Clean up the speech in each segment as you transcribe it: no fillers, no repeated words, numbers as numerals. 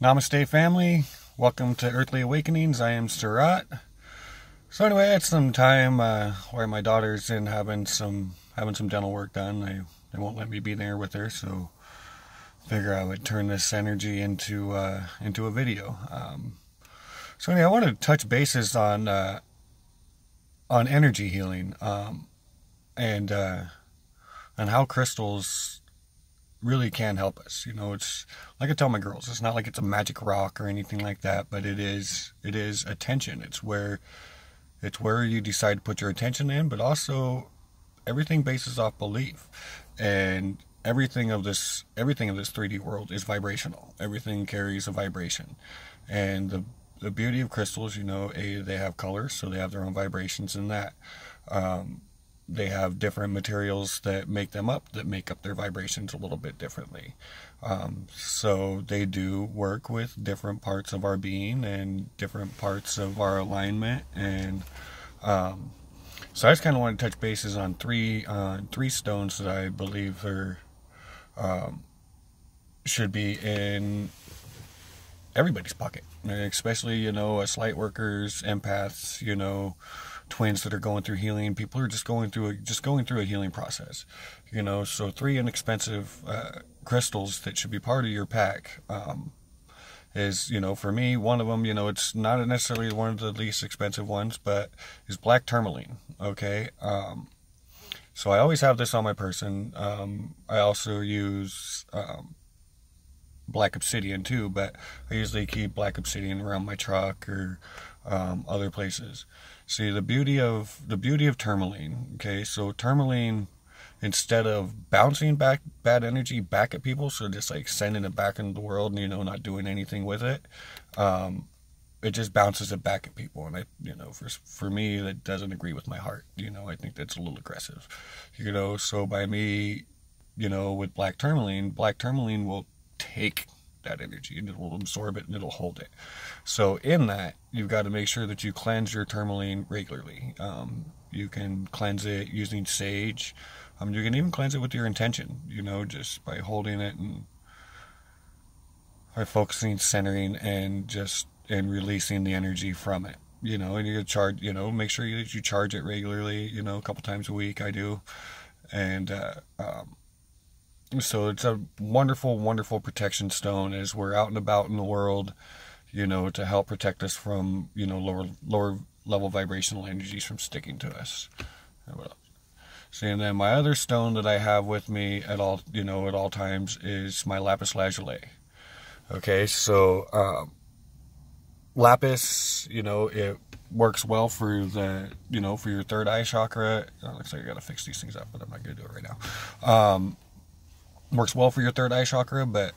Namaste family, welcome to Earthly Awakenings. I am Surratt. So anyway, I had some time where my daughter's in having some dental work done. They won't let me be there with her, so I figure I would turn this energy into a video. So anyway, I wanted to touch bases on energy healing and how crystals really can help us. You know, it's like I tell my girls, it's not like it's a magic rock or anything like that, but it is attention. It's where you decide to put your attention in, but also everything bases off belief. And everything of this 3D world is vibrational. Everything carries a vibration. And the beauty of crystals, you know, they have colors, so they have their own vibrations in that. They have different materials that make up their vibrations a little bit differently. So they do work with different parts of our being and different parts of our alignment. And so I just kind of want to touch bases on three stones that I believe should be in everybody's pocket, especially, you know, us light workers, empaths, you know, twins that are going through healing. People are just going through a healing process, you know. So three inexpensive crystals that should be part of your pack is, you know, for me, one of them, you know, it's not necessarily one of the least expensive ones, but is black tourmaline. Okay. So I always have this on my person. I also use black obsidian too, but I usually keep black obsidian around my truck or other places. See, the beauty of tourmaline. Okay, so tourmaline, instead of bouncing back bad energy back at people, so just like sending it back into the world and, you know, not doing anything with it, it just bounces it back at people. And you know, for me, that doesn't agree with my heart. You know, I think that's a little aggressive. You know, so by me, you know, with black tourmaline will take that energy and it will absorb it and it'll hold it. So in that, you've got to make sure that you cleanse your tourmaline regularly. You can cleanse it using sage. You can even cleanse it with your intention, you know, just by holding it and by focusing, centering, and releasing the energy from it. You know, and you charge, you know, make sure that you charge it regularly, you know, a couple times a week. I do. And so it's a wonderful, wonderful protection stone as we're out and about in the world, you know, to help protect us from, you know, lower level vibrational energies from sticking to us. See, and then my other stone that I have with me at all times is my lapis lazuli. Okay, so lapis, you know, it works well for for your third eye chakra. Looks like I gotta fix these things up, but I'm not gonna do it right now. Works well for your third eye chakra, but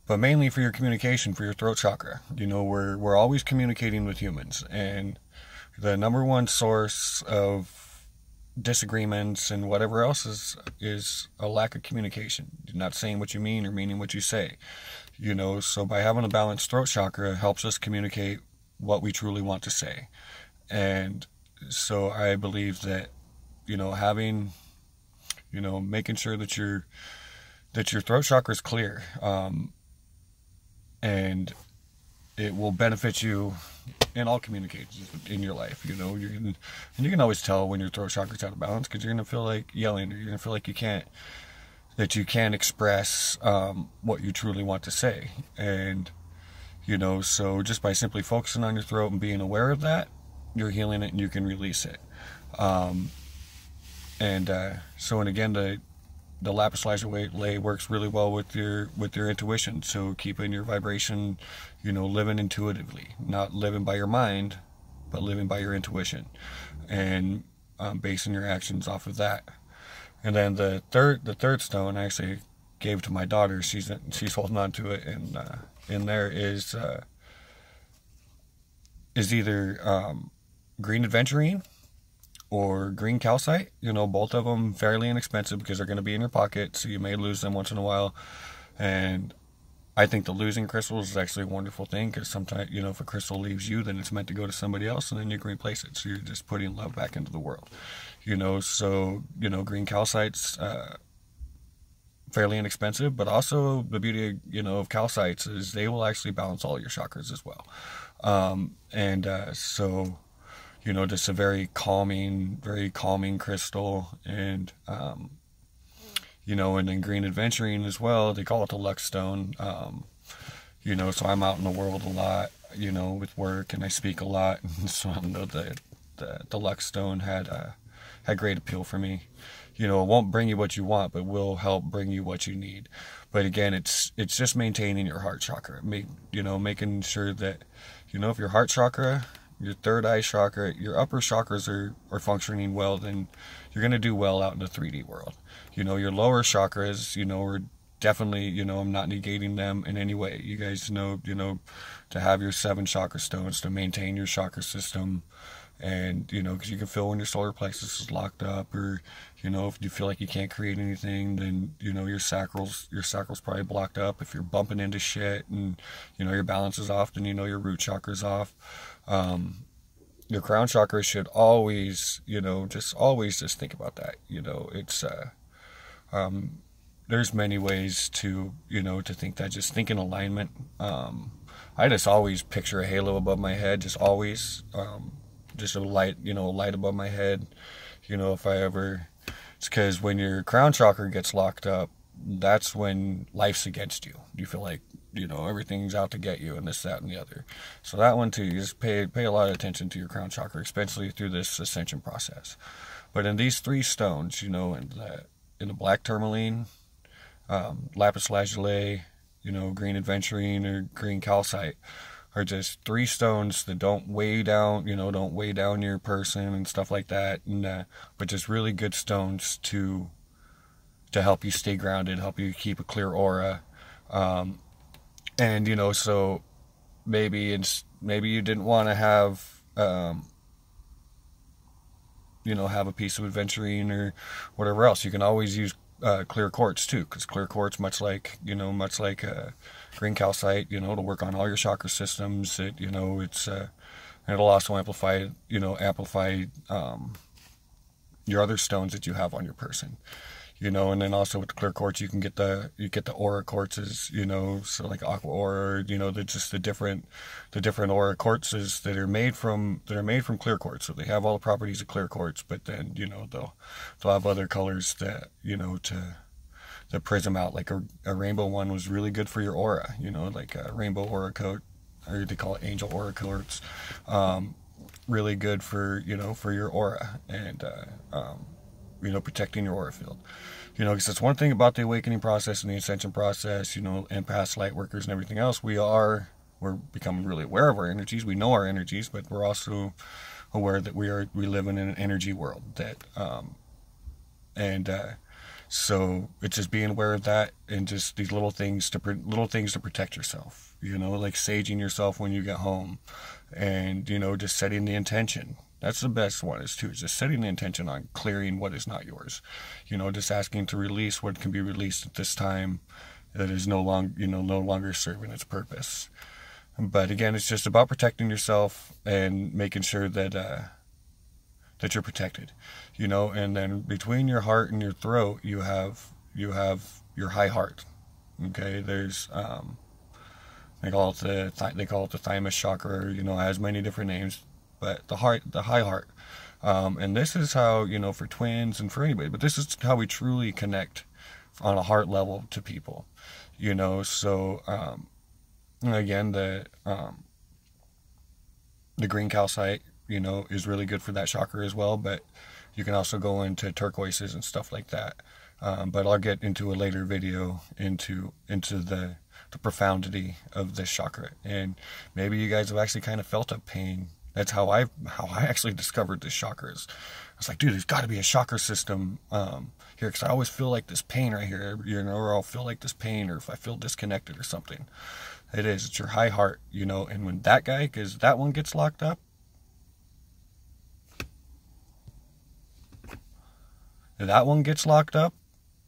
mainly for your communication, for your throat chakra. You know, we're always communicating with humans, and the number one source of disagreements and whatever else is a lack of communication. You're not saying what you mean or meaning what you say. You know, so by having a balanced throat chakra helps us communicate what we truly want to say. And so I believe that, you know, making sure that your throat chakra is clear, and it will benefit you in all communications in your life. You know, and you can always tell when your throat chakra is out of balance, because you're gonna feel like yelling, or you're gonna feel like you can't express what you truly want to say. And you know, so just by simply focusing on your throat and being aware of that, you're healing it and you can release it. And again, the lapis lazuli works really well with your intuition. So keeping your vibration, you know, living intuitively, not living by your mind, but living by your intuition, and basing your actions off of that. And then the third stone I actually gave to my daughter. She's holding on to it, and in there is either green aventurine or green calcite. You know, both of them fairly inexpensive because they're going to be in your pocket, so you may lose them once in a while. And I think the losing crystals is actually a wonderful thing, because sometimes, you know, if a crystal leaves you, then it's meant to go to somebody else, and then you can replace it. So you're just putting love back into the world. You know, so, you know, green calcite's fairly inexpensive, but also the beauty, of calcites is they will actually balance all your chakras as well. So, just a very calming crystal. And, and then green adventuring as well. They call it the Lux Stone. So I'm out in the world a lot, with work, and I speak a lot. So I know that the Lux Stone had great appeal for me. It won't bring you what you want, but will help bring you what you need. But again, it's just maintaining your heart chakra. Making sure that, if your heart chakra, your third eye chakra, your upper chakras are functioning well, then you're going to do well out in the 3D world. Your lower chakras, are definitely, I'm not negating them in any way. You guys know, to have your 7 chakra stones to maintain your chakra system. And, because you can feel when your solar plexus is locked up, or, if you feel like you can't create anything, then, your sacral's probably blocked up. If you're bumping into shit and, your balance is off, then, your root chakra's off. Your crown chakra should always, just think about that. It's, there's many ways to, to think that. Just think in alignment. I just always picture a halo above my head, just always, just a light, light above my head. If I ever, it's because when your crown chakra gets locked up, that's when life's against you. You feel like, everything's out to get you, and this, that, and the other. So that one too, you just pay a lot of attention to your crown chakra, especially through this ascension process. But in these 3 stones, in the black tourmaline, lapis lazuli, green aventurine, or green calcite, are just 3 stones that don't weigh down, your person and stuff like that, and but just really good stones to help you stay grounded, help you keep a clear aura. And so maybe you didn't want to have have a piece of aventurine or whatever else. You can always use clear quartz too, because clear quartz, much like green calcite, to work on all your chakra systems. It's it'll also amplify your other stones that you have on your person. And then also with the clear quartz, you get the aura quartzes, so like aqua aura, the different aura quartzes that are made from clear quartz. So they have all the properties of clear quartz, but then, they'll have other colors that, to prism out. Like a rainbow one was really good for your aura, like a rainbow aura coat, or they call it angel aura quartz. Really good for, for your aura, and, protecting your aura field. Because that's one thing about the awakening process and the ascension process, empaths, light workers, and everything else. We're becoming really aware of our energies. We know our energies, but we're also aware that we live in an energy world that, so it's just being aware of that, and just these little things to protect yourself, like saging yourself when you get home, and, just setting the intention. That's the best one, is just setting the intention on clearing what is not yours. Just asking to release what can be released at this time that is no longer serving its purpose. But again, it's just about protecting yourself and making sure that you're protected. And then between your heart and your throat, you have your high heart. Okay, there's they call it the thymus chakra. It has many different names. But the high heart, and this is how, for twins and for anybody, but this is how we truly connect on a heart level to people, so, again, the green calcite, is really good for that chakra as well, but you can also go into turquoises and stuff like that, but I'll get into a later video into the profundity of this chakra, and maybe you guys have actually kind of felt a pain. That's how I actually discovered this chakras. I was like, dude, there's got to be a chakra system here, because I always feel like this pain right here, or I'll feel like this pain, or if I feel disconnected or something. It's your high heart, and when because that one gets locked up,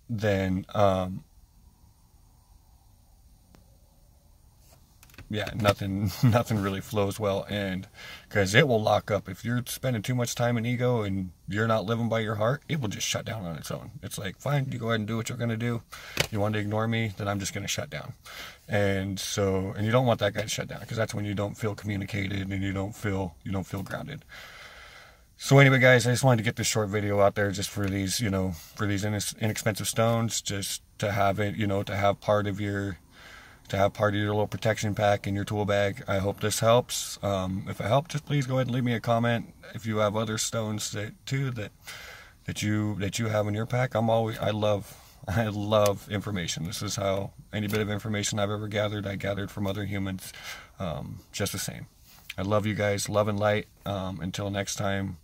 then yeah, nothing really flows well, and because it will lock up. If you're spending too much time in ego and you're not living by your heart, it will just shut down on its own. It's like, fine, you go ahead and do what you're going to do. You want to ignore me, then I'm just going to shut down. And so, and you don't want that guy to shut down, because that's when you don't feel communicated and you don't feel grounded. So anyway, guys, I just wanted to get this short video out there just for these, you know, for these inexpensive stones, just to have it, you know, to have part of your little protection pack in your tool bag. I hope this helps. If it helped, just please go ahead and leave me a comment. If you have other stones that you have in your pack, I love information. This is how any bit of information I've ever gathered, I gathered from other humans, just the same. I love you guys, love and light. Until next time,